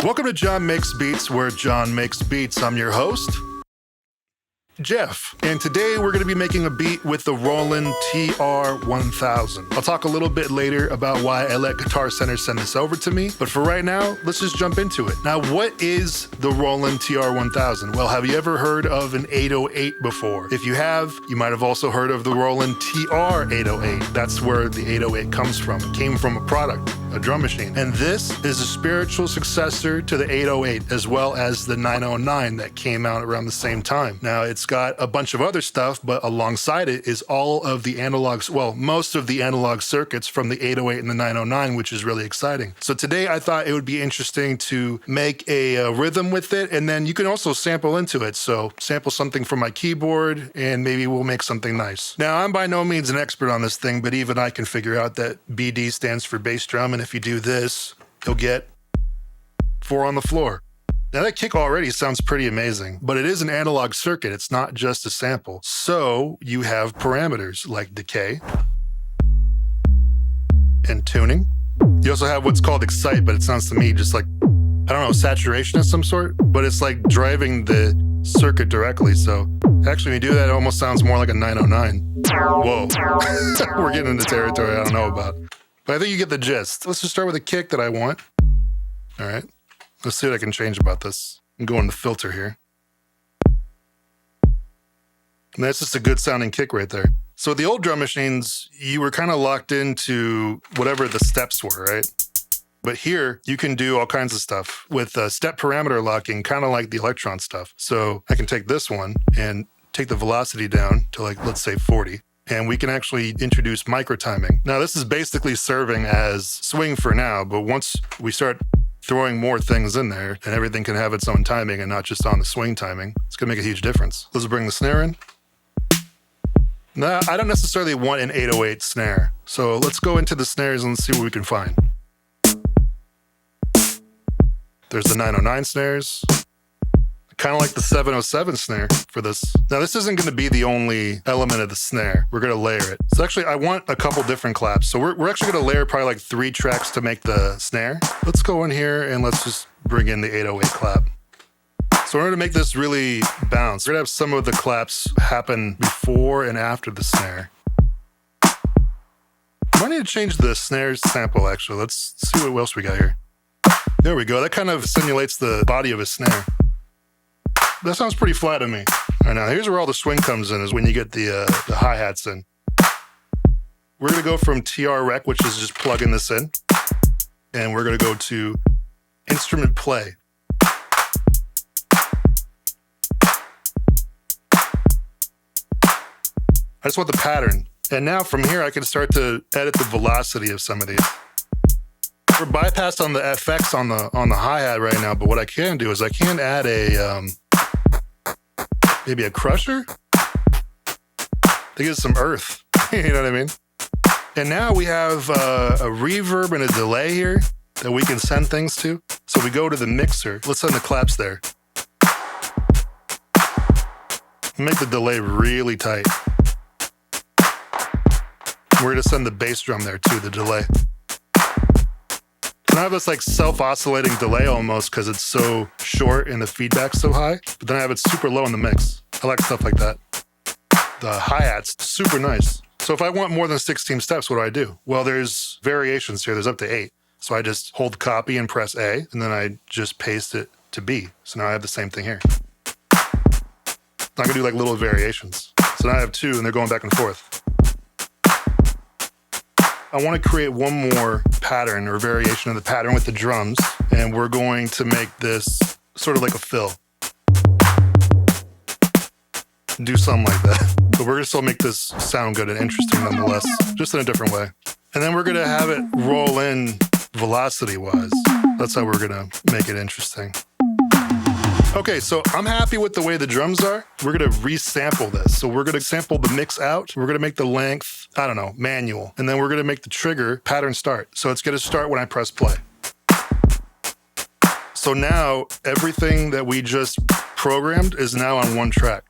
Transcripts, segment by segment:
Welcome to John Makes Beats, where John makes beats. I'm your host, Geoff, and today we're going to be making a beat with the Roland TR-1000. I'll talk a little bit later about why I let Guitar Center send this over to me, but for right now, let's just jump into it. Now, what is the Roland TR-1000? Well, have you ever heard of an 808 before? If you have, you might have also heard of the Roland TR-808. That's where the 808 comes from. It came from a product, a drum machine. And this is a spiritual successor to the 808, as well as the 909 that came out around the same time. Now, it's got a bunch of other stuff, but alongside it is all of the analogs, well, most of the analog circuits from the 808 and the 909, which is really exciting. So today I thought it would be interesting to make a rhythm with it, and then you can also sample into it. So sample something from my keyboard, and maybe we'll make something nice. Now, I'm by no means an expert on this thing, but even I can figure out that BD stands for bass drum, and if you do this, you'll get 4 on the floor. Now that kick already sounds pretty amazing, but it is an analog circuit. It's not just a sample. So you have parameters like decay and tuning. You also have what's called excite, but it sounds to me just like, I don't know, saturation of some sort, but it's like driving the circuit directly. So actually when you do that, it almost sounds more like a 909. Whoa, we're getting into territory I don't know about. But I think you get the gist. Let's just start with a kick that I want. All right. Let's see what I can change about this. I'm going to filter here. And that's just a good sounding kick right there. So with the old drum machines, you were kind of locked into whatever the steps were, right? But here, you can do all kinds of stuff with step parameter locking, kind of like the Electron stuff. So I can take this one and take the velocity down to like, let's say 40. And we can actually introduce micro timing. Now, this is basically serving as swing for now, but once we start throwing more things in there and everything can have its own timing and not just on the swing timing, it's gonna make a huge difference. Let's bring the snare in. Now, I don't necessarily want an 808 snare. So let's go into the snares and see what we can find. There's the 909 snares. Kind of like the 707 snare for this. Now, this isn't going to be the only element of the snare. We're going to layer it. So actually, I want a couple different claps. So we're actually going to layer probably like 3 tracks to make the snare. Let's go in here and let's just bring in the 808 clap. So in order to make this really bounce, we're going to have some of the claps happen before and after the snare. I might need to change the snare sample, actually. Let's see what else we got here. There we go. That kind of simulates the body of a snare. That sounds pretty flat to me. All right, now here's where all the swing comes in, is when you get the hi-hats in. We're gonna go from TR Rec, which is just plugging this in, and we're gonna go to instrument play. I just want the pattern. And now from here, I can start to edit the velocity of some of these. We're bypassed on the FX on the hi-hat right now, but what I can do is I can add a, maybe a crusher to get some earth. You know what I mean? And now we have a reverb and a delay here that we can send things to. So we go to the mixer. Let's send the claps there. Make the delay really tight. We're going to send the bass drum there too, the delay. And I have this like self-oscillating delay almost because it's so short and the feedback's so high, but then I have it super low in the mix. I like stuff like that. The hi-hat's super nice. So if I want more than 16 steps, what do? Well, there's variations here. There's up to 8. So I just hold copy and press A, and then I just paste it to B. So now I have the same thing here. I'm gonna do like little variations. So now I have 2 and they're going back and forth. I want to create one more pattern or variation of the pattern with the drums, and we're going to make this sort of like a fill. Do something like that. But we're going to still make this sound good and interesting nonetheless, just in a different way. And then we're going to have it roll in velocity-wise. That's how we're going to make it interesting. Okay, so I'm happy with the way the drums are. We're gonna resample this. So we're gonna sample the mix out. We're gonna make the length, I don't know, manual. And then we're gonna make the trigger pattern start. So it's gonna start when I press play. So now everything that we just programmed is now on one track.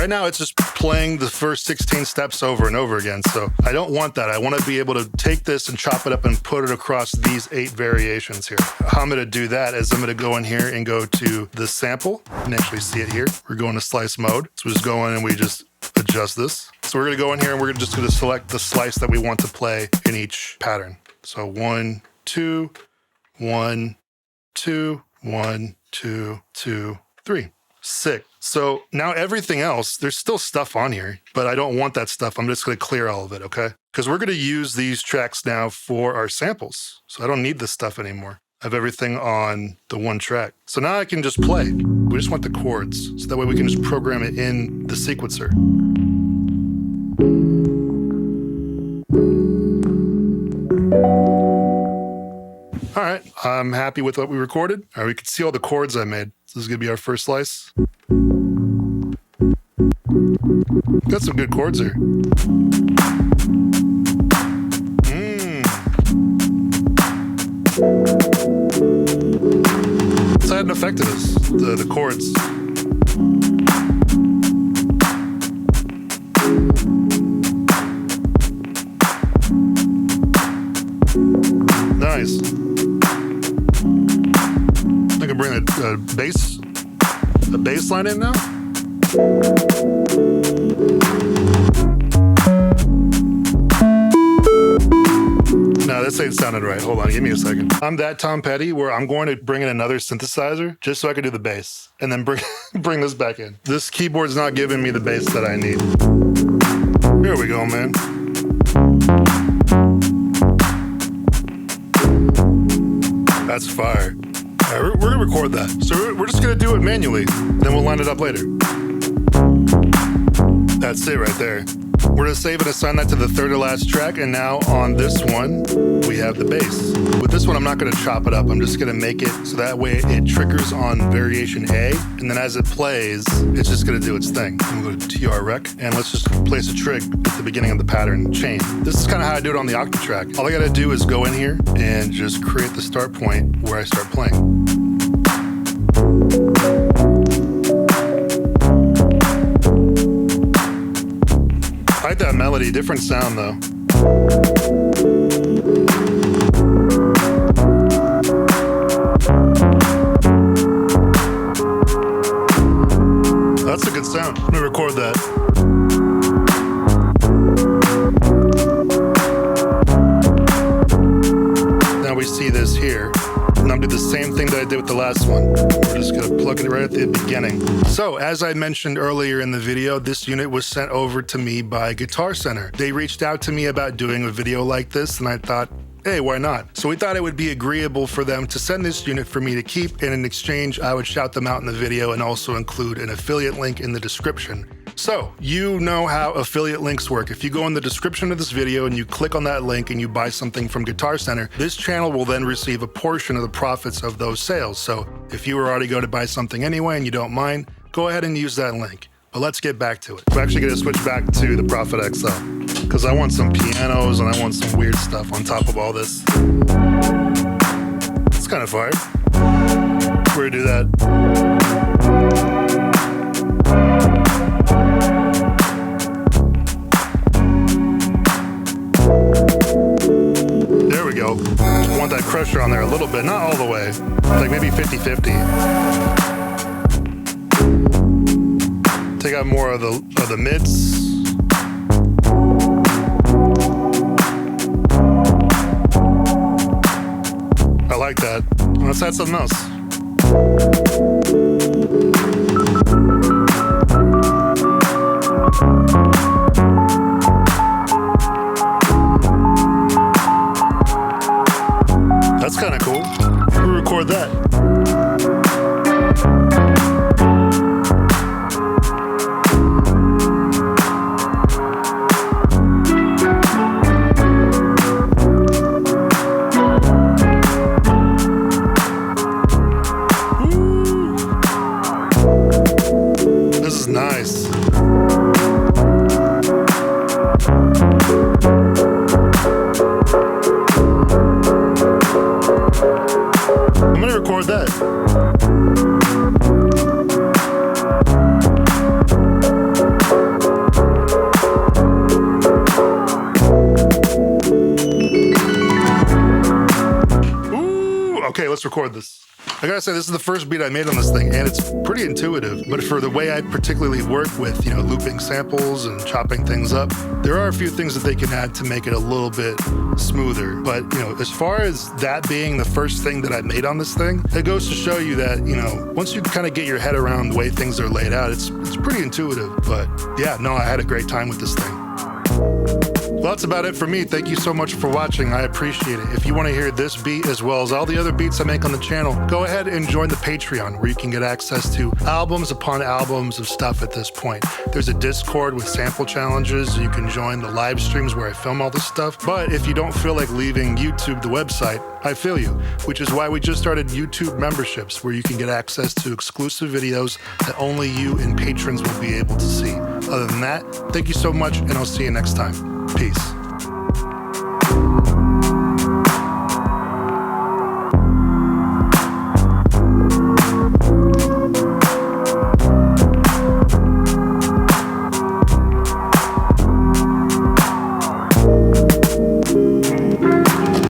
Right now, it's just playing the first 16 steps over and over again. So I don't want that. I want to be able to take this and chop it up and put it across these 8 variations here. How I'm going to do that is I'm going to go in here and go to the sample. You can actually see it here. We're going to slice mode. So we just go in and we just adjust this. So we're going to go in here and we're just going to select the slice that we want to play in each pattern. So 1, 2, 1, 2, 1, 2, 2, 3. Sick. So now everything else, there's still stuff on here, but I don't want that stuff. I'm just going to clear all of it, okay? Because we're going to use these tracks now for our samples. So I don't need this stuff anymore. I have everything on the one track. So now I can just play. We just want the chords. So that way we can just program it in the sequencer. All right, I'm happy with what we recorded. All right, we can see all the chords I made. So this is gonna be our first slice. Got some good chords here. Let's add an effect to this, the chords. Nice. I can bring a bass line in now. No, this ain't sounding right. Hold on, give me a second. I'm that Tom Petty where I'm going to bring in another synthesizer just so I can do the bass and then bring this back in. This keyboard's not giving me the bass that I need. Here we go, man. That's fire. All right, we're gonna record that. So we're just gonna do it manually, then we'll line it up later. That's it right there. We're gonna save and assign that to the third to last track, and now on this one, we have the bass. With this one, I'm not gonna chop it up. I'm just gonna make it so that way it triggers on variation A, and then as it plays, it's just gonna do its thing. I'm gonna go to TR Rec, and let's just place a trig at the beginning of the pattern chain. This is kind of how I do it on the octave track. All I gotta do is go in here and just create the start point where I start playing. I like that melody, different sound though. That's a good sound. I'm gonna record that. Now we see this here. And I'm gonna do the same thing that I did with the last one. We're just gonna plug it right at the beginning. So, as I mentioned earlier in the video, this unit was sent over to me by Guitar Center. They reached out to me about doing a video like this, and I thought, hey, why not? So we thought it would be agreeable for them to send this unit for me to keep, and in exchange, I would shout them out in the video and also include an affiliate link in the description. So, you know how affiliate links work. If you go in the description of this video and you click on that link and you buy something from Guitar Center, this channel will then receive a portion of the profits of those sales. So, if you were already going to buy something anyway and you don't mind, go ahead and use that link. But let's get back to it. We're actually going to switch back to the Prophet XL because I want some pianos and I want some weird stuff on top of all this. It's kind of fire. We're going to do that. There we go. I want that crusher on there a little bit, not all the way. Like maybe 50-50. Take out more of the mids. I like that. Let's add something else. That's kind of cool. We'll record that. This is nice. I'm gonna record that. let's record this. I gotta say, this is the first beat I made on this thing, and it's pretty intuitive. But for the way I particularly work with, looping samples and chopping things up, there are a few things that they can add to make it a little bit smoother. But, as far as that being the first thing that I made on this thing, it goes to show you that, once you kind of get your head around the way things are laid out, it's pretty intuitive. But yeah, no, I had a great time with this thing. Well, that's about it for me. Thank you so much for watching. I appreciate it. If you want to hear this beat as well as all the other beats I make on the channel, go ahead and join the Patreon, where you can get access to albums upon albums of stuff at this point. There's a Discord with sample challenges. You can join the live streams where I film all this stuff. But if you don't feel like leaving YouTube, the website, I feel you, which is why we just started YouTube memberships, where you can get access to exclusive videos that only you and patrons will be able to see. Other than that, thank you so much, and I'll see you next time. Peace.